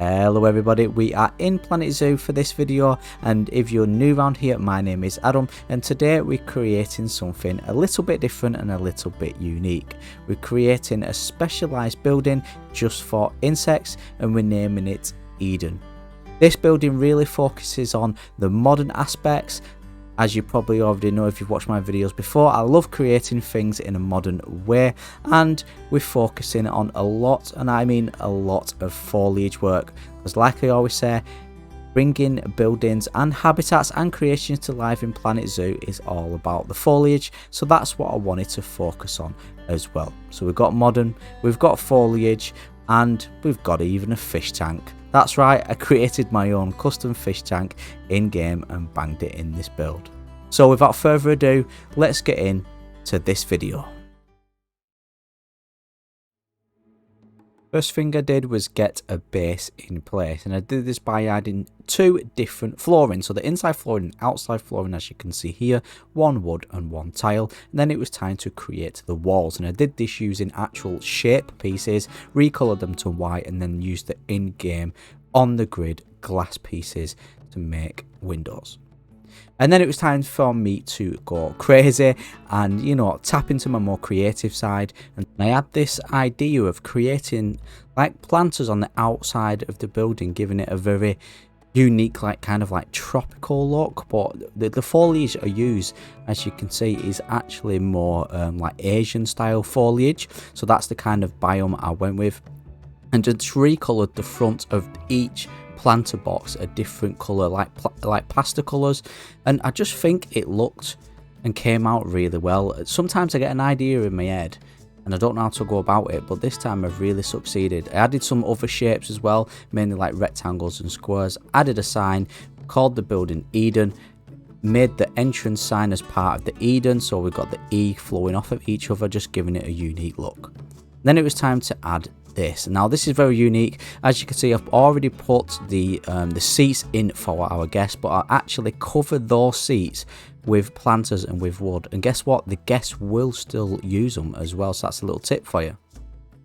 Hello everybody, we are in Planet Zoo for this video, and if you're new around here, my name is Adam, and today we're creating something a little bit different and a little bit unique. We're creating a specialized building just for insects, and we're naming it Eden. This building really focuses on the modern aspects. As you probably already know if you've watched my videos before, I love creating things in a modern way, and we're focusing on a lot, and I mean a lot, of foliage work, because like I always say, bringing buildings and habitats and creations to life in Planet Zoo is all about the foliage, so that's what I wanted to focus on as well. So we've got modern, we've got foliage, and we've got even a fish tank. That's right, I created my own custom fish tank in game and banged it in this build. So without further ado, let's get into this video. First thing I did was get a base in place, and I did this by adding two different flooring. So the inside flooring and outside flooring, as you can see here, one wood and one tile. And then it was time to create the walls, and I did this using actual shape pieces, recolored them to white, and then used the in-game on the grid glass pieces to make windows. And then it was time for me to go crazy and, you know, tap into my more creative side. And I had this idea of creating like planters on the outside of the building, giving it a very unique, like kind of like tropical look. But the foliage I use, as you can see, is actually more like Asian style foliage. So that's the kind of biome I went with. And just recolored the front of each planter box a different color, like pastel colors, and I just think it looked and came out really well. Sometimes I get an idea in my head and I don't know how to go about it, but this time I've really succeeded. I added some other shapes as well, mainly like rectangles and squares, added a sign, called the building Eden, made the entrance sign as part of the Eden, so we've got the E flowing off of each other, just giving it a unique look. Then it was time to add this. Now this is very unique. As you can see, I've already put the seats in for our guests, but I actually cover those seats with planters and with wood, and guess what, the guests will still use them as well, so that's a little tip for you.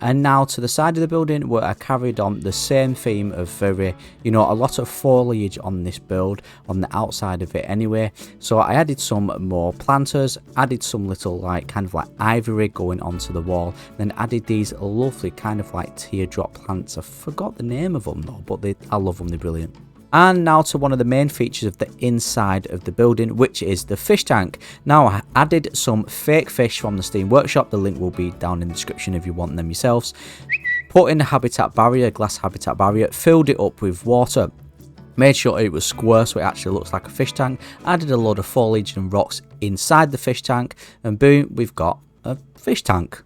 And now to the side of the building, where I carried on the same theme of very, you know, a lot of foliage on this build, on the outside of it anyway. So I added some more planters, added some little like kind of like ivory going onto the wall, then added these lovely kind of like teardrop plants. I forgot the name of them though, but I love them, they're brilliant. And now to one of the main features of the inside of the building, which is the fish tank. Now I added some fake fish from the Steam Workshop, the link will be down in the description if you want them yourselves. Put in a habitat barrier, glass habitat barrier, filled it up with water, made sure it was square so it actually looks like a fish tank, added a load of foliage and rocks inside the fish tank, and boom, we've got a fish tank.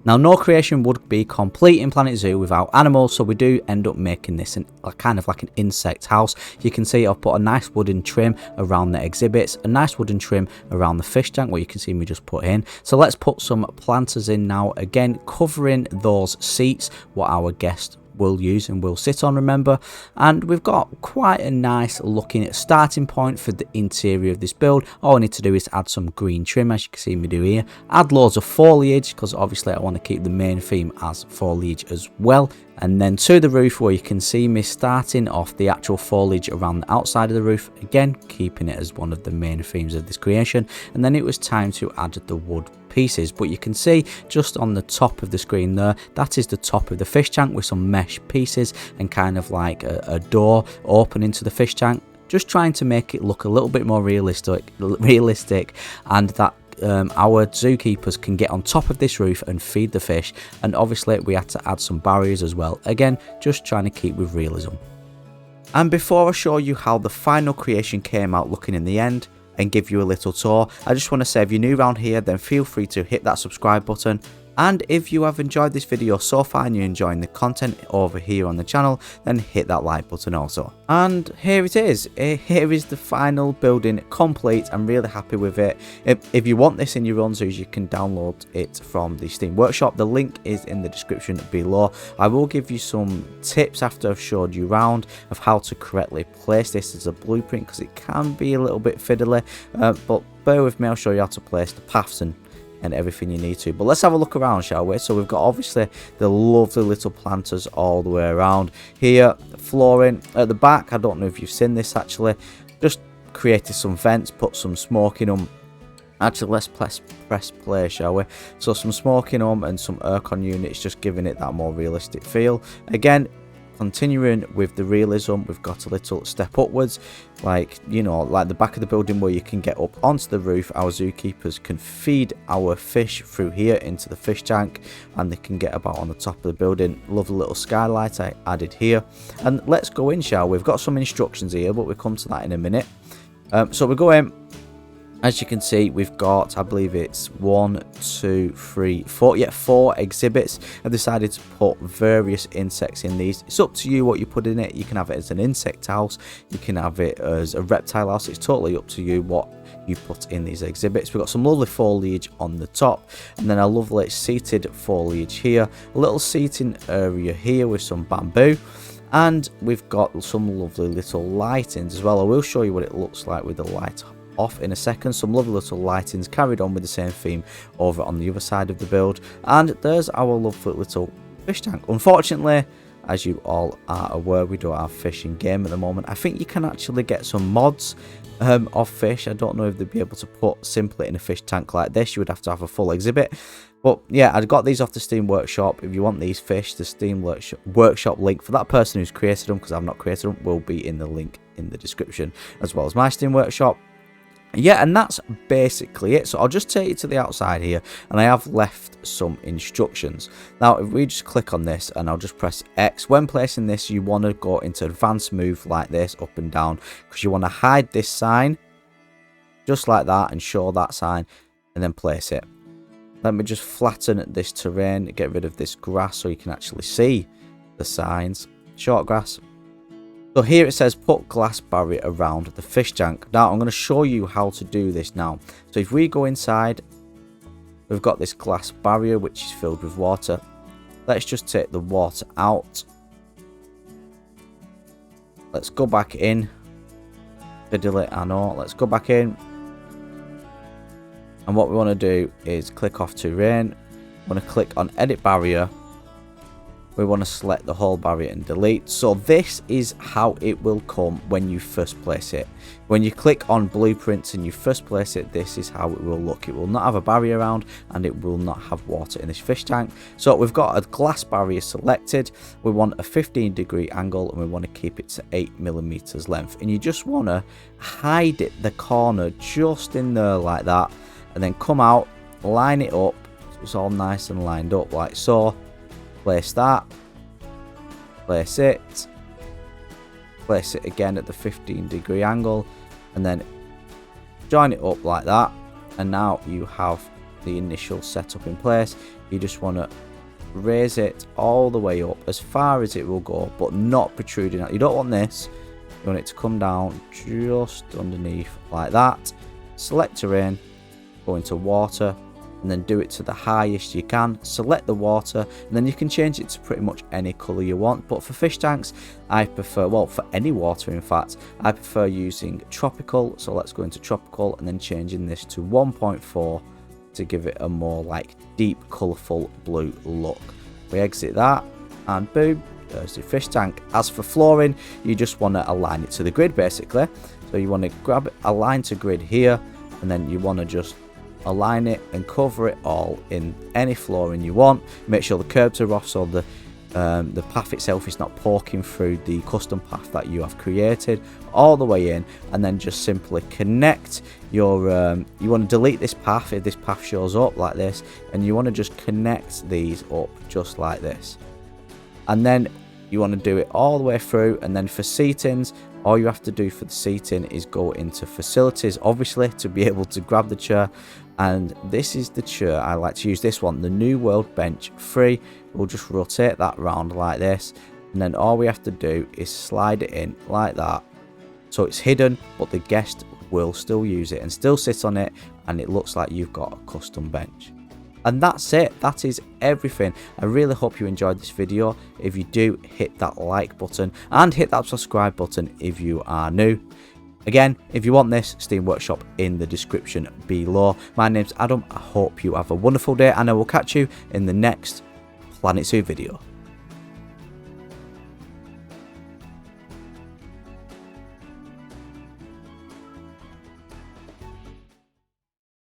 Now, no creation would be complete in Planet Zoo without animals, so we do end up making this kind of like an insect house. You can see I've put a nice wooden trim around the exhibits, a nice wooden trim around the fish tank, where you can see me just put in. So let's put some planters in now, again covering those seats, what our guests will use and will sit on, remember. And we've got quite a nice looking starting point for the interior of this build. All I need to do is add some green trim, as you can see me do here, add loads of foliage, because obviously I want to keep the main theme as foliage as well. And then to the roof, where you can see me starting off the actual foliage around the outside of the roof, again keeping it as one of the main themes of this creation. And then it was time to add the wood pieces, but you can see just on the top of the screen there, that is the top of the fish tank with some mesh pieces and kind of like a door open into the fish tank, just trying to make it look a little bit more realistic, and that our zookeepers can get on top of this roof and feed the fish. And obviously we had to add some barriers as well, again just trying to keep with realism. And before I show you how the final creation came out looking in the end and give you a little tour, I just want to say, if you're new around here, then feel free to hit that subscribe button. And if you have enjoyed this video so far and you're enjoying the content over here on the channel, then hit that like button also. And here it is. Here is the final building complete. I'm really happy with it. If you want this in your own zoos, you can download it from the Steam Workshop. The link is in the description below. I will give you some tips after I've showed you around of how to correctly place this as a blueprint, because it can be a little bit fiddly, but bear with me, I'll show you how to place the paths and and everything you need to. But let's have a look around, shall we? So we've got obviously the lovely little planters all the way around here. Flooring at the back, I don't know if you've seen this actually, just created some vents, put some smoke in them. Actually, let's press play, shall we? So some smoke in them and some aircon units, just giving it that more realistic feel. Again, continuing with the realism, we've got a little step upwards, like, you know, like the back of the building where you can get up onto the roof. Our zookeepers can feed our fish through here into the fish tank, and they can get about on the top of the building. Lovely little skylight I added here. And let's go in, shall we? We've got some instructions here, but we'll come to that in a minute. So we go in. As you can see, we've got, I believe it's 1, 2, 3, 4. Yeah, 4 exhibits. I've decided to put various insects in these. It's up to you what you put in it. You can have it as an insect house. You can have it as a reptile house. It's totally up to you what you put in these exhibits. We've got some lovely foliage on the top, and then a lovely seated foliage here. A little seating area here with some bamboo. And we've got some lovely little lightings as well. I will show you what it looks like with the light off in a second. Some lovely little lightings carried on with the same theme over on the other side of the build. And there's our lovely little fish tank. Unfortunately, as you all are aware, we don't have fish in game at the moment. I think you can actually get some mods of fish. I don't know if they'd be able to put simply in a fish tank like this. You would have to have a full exhibit. But yeah, I got these off the Steam Workshop. If you want these fish, the Steam Workshop link for that person who's created them, because I've not created them, will be in the link in the description, as well as my Steam Workshop. Yeah, and that's basically it. So I'll just take you to the outside here, and I have left some instructions. Now, if we just click on this, and I'll just press X. When placing this, you want to go into advanced move like this, up and down, because you want to hide this sign, just like that, and show that sign, and then place it. Let me just flatten this terrain, get rid of this grass so you can actually see the signs. Short grass. So here it says put glass barrier around the fish tank. Now I'm going to show you how to do this now. So if we go inside, we've got this glass barrier which is filled with water. Let's just take the water out. Let's go back in. Fiddle it, I know. Let's go back in. And what we want to do is click off terrain. We want to click on edit barrier. We want to select the whole barrier and delete. So this is how it will come when you first place it. When you click on blueprints and you first place it, this is how it will look. It will not have a barrier around, and it will not have water in this fish tank. So we've got a glass barrier selected. We want a 15-degree angle, and we want to keep it to 8mm length. And you just want to hide it, the corner just in there like that, and then come out, line it up so it's all nice and lined up like so. Place that, place it again at the 15-degree angle, and then join it up like that. And now you have the initial setup in place. You just want to raise it all the way up as far as it will go, but not protruding out. You don't want this. You want it to come down just underneath like that. Select terrain, go into water, and then do it to the highest you can. Select the water, and then you can change it to pretty much any colour you want. But for fish tanks, I prefer, well, for any water in fact, I prefer using tropical. So let's go into tropical, and then changing this to 1.4 to give it a more like deep colourful blue look. We exit that, and boom, there's the fish tank. As for flooring, you just want to align it to the grid basically. So you want to grab it, align to grid here, and then you want to just align it and cover it all in any flooring you want. Make sure the curbs are off so the path itself is not poking through the custom path that you have created all the way in. And then just simply connect your you want to delete this path if this path shows up like this, and you want to just connect these up just like this. And then you want to do it all the way through. And then for seatings, all you have to do for the seating is go into facilities, obviously, to be able to grab the chair. And this is the chair I like to use, this one, the New World Bench 3. We'll just rotate that round like this, and then all we have to do is slide it in like that, so it's hidden, but the guest will still use it and still sit on it, and it looks like you've got a custom bench. And that's it. That is everything. I really hope you enjoyed this video. If you do, hit that like button and hit that subscribe button if you are new. Again, if you want this, Steam Workshop in the description below. My name's Adam. I hope you have a wonderful day, and I will catch you in the next Planet Zoo video.